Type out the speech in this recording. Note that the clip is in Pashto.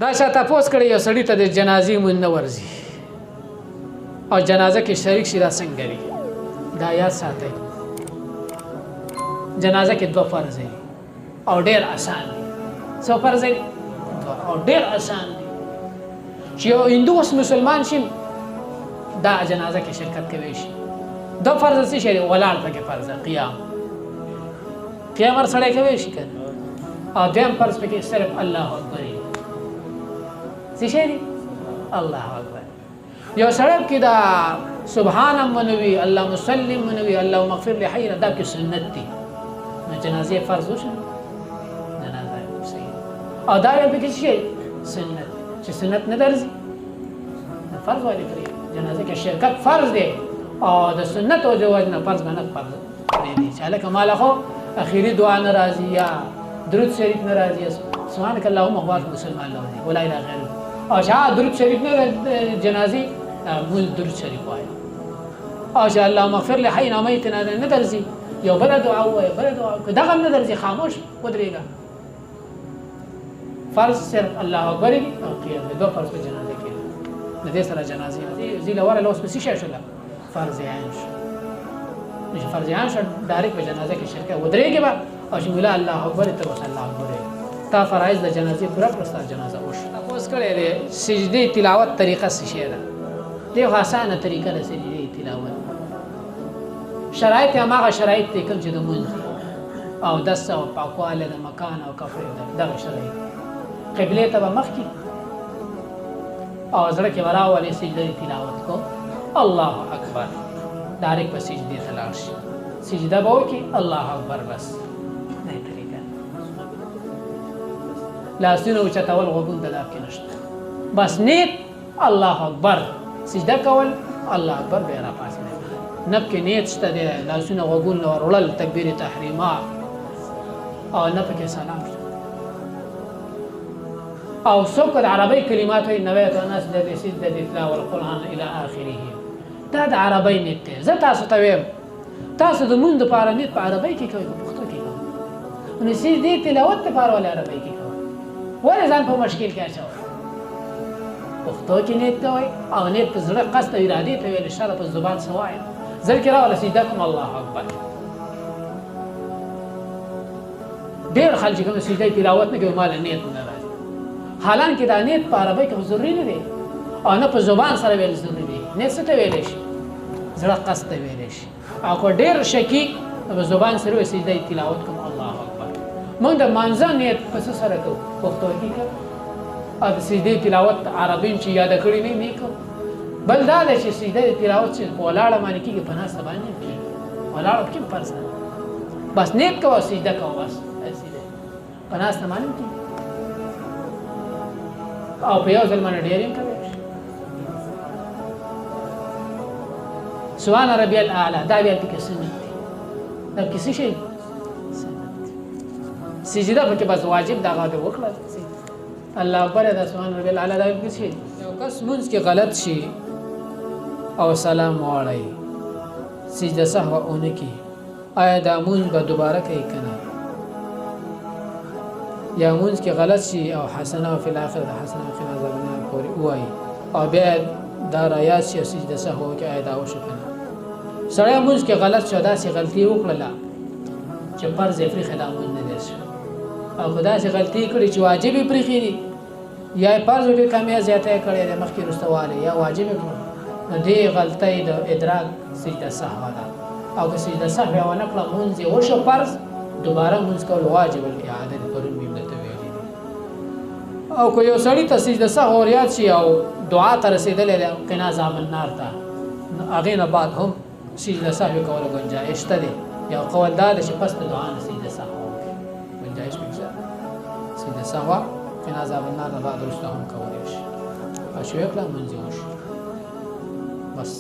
دا شاته پوس کړی یو سړی ته د جنازې مون نه ورځي او جنازه کې شریک شي دا څنګه لري دا یاد ساتي جنازه کې دوه فرض دي او ډېر آسان دي څو فرض دي او ډېر آسان دي چې یو هندو اوس مسلمان شي دا جنازه کې شرکت کوي شي دو فرض څه شي ولاړ پکې فرض قیام سره کوي شي کنه او دیم فرض پکې صرف الله اکبر څه شي الله اکبر یو سړی کې دا سبحان منوي الله مسلم منوي الله مغفر لحينا دا کې سنت دي نو جنازه فرض وشو جنازه صحیح او دا یو کې شي سنت چې سنت نه درځي فرض وایي کړی جنازه کې شرکت فرض دی او د سنت او جواز نه فرض نه فرض دی چې الک مال خو اخیری دعا ناراضی یا درود شریف ناراضی سبحانك اللهم وبارك مسلمان له ولا اله غیره او شاه درود شریف نه جنازي مول درود شریف وایي او شاء الله مغفر لحينا ميتنا نه درځي یو بل دعا وایي بل دعا دغه نه درځي خاموش ودرېګا فرض صرف الله اکبر او قیام دو فرض په جنازه کې د دې سره جنازه زی لوړ له اوس په شي شو فرض عین شو نشه فرض عین شو ډایرکټ په جنازه کې شرکت ودرېږي با او چې مولا الله اکبر ته وصلی الله اکبر تا فرایض د جنازې پورا پرستا جنازه وش تاسو کړه دې سجدي تلاوت طریقه څه شي ده دې آسانه طریقه ده سجدي تلاوت شرایط هغه شرایط ته کوم چې د مونږ او دسه او پاکواله د مکان او کفر دغه شرایط قبله ته مخ کی او زړه کې وراولې سجدي تلاوت کو الله اکبر ډایرکټ په سجدي تلاش سجده به وکي الله اکبر بس نه طریقه لاسونه اوچتول غوږونو ته داب کې نشته بس نیت الله اکبر سجده کول الله اکبر بیا را پاسېدل نب کې نیت شته دی لاسونه غوږونو وروړل تکبیر تحریما او نه پکې سلام شته او څوک د عربی کلمات وایي نویت الناس د سجده تلاوه القرآن الى آخره دا د عربی نیت دی زه تاسو ته وایم تاسو د مونږ دپاره نیت په عربی کې کوئ په پښتو کې کوئ نو سجدې تلاوت دپاره ولې عربی کې کوئ ولې ځان په مشکل کې اچوئ پښتو کې نیت ته وایي او نیت په زړه قصد او ارادې ته ویل شته په زبان څه وایي زر کې راوله سجده کوم الله اکبر ډېر خلک چې کوم سجدې تلاوت نه کوي مال نیت نه راځي حالانکه دا نیت په عربی کې ضروري نه دی او نه په زبان سره ویل ضروري دی نیت څه ته ویلی شي زړه قصد ته ویلی شي او که ډېر شکی په زبان سره وایي سجدې تلاوت کوم الله اکبر موږ د مانځه نیت په څه سره کوو پښتو کې کوو او د سجدې تلاوت عربي چې یاده کړي نه کوو بل دا دی چې سجدې تلاوت چې په ولاړه باندې کېږي په ناسته باندې کېږي ولاړه کې فرض ده بس نیت کوه سجده کوه بس په ناسته باندې کېږي او په یو ځل باندې ډېر یې کوي سبحان ربي الاعلى دا بیا پکې سنت دی دا کې څه شي سجده پکې بس واجب دا غاده وکړه الله اکبر دا سبحان ربي الاعلى دا کې شي یو کس مونږ کې غلط شي او سلام واړی سجده سهو اونکی آیا دا مونږ به دوباره کوي کنه یا مونږ کې غلط شي او حسنه فی الاخره حسنه فی عذاب النار پورې وایي او بیا دا رايات شي سجده سهو کې آیا دا وشو کنه سړی مونږ کې غلط شو داسې غلطي وکړله چې فرض یې پرېښی دا مونږ نه دی شو او که داسې غلطي کړي چې واجب یې پرېښي دي یا یې فرض وکړي کم یا زیاته یې کړی دی مخکې وروسته والی یا واجب یې کړو نو دې غلطۍ د ادراک سجده سهوه ده او که سجده سهو یې ونه کړه مونځ یې وشو فرض دوباره مونځ کول واجب الاعاده دي پرون مې درته ویلي دي او که یو سړي ته سجده سهو ریاد شي او دعا ته رسېدلی دی قنا عذاب النار ته هغې نه بعد هم سجده سهو کولو ګنجایش شته دی یو قول دا ده چې پس د دعا نه سجده سهو وکړي ګنجایش پکې شته سجده سهو قنا عذاب النار نه بعد وروسته هم کولی شي او چې وکړه مونځ یې وشو بس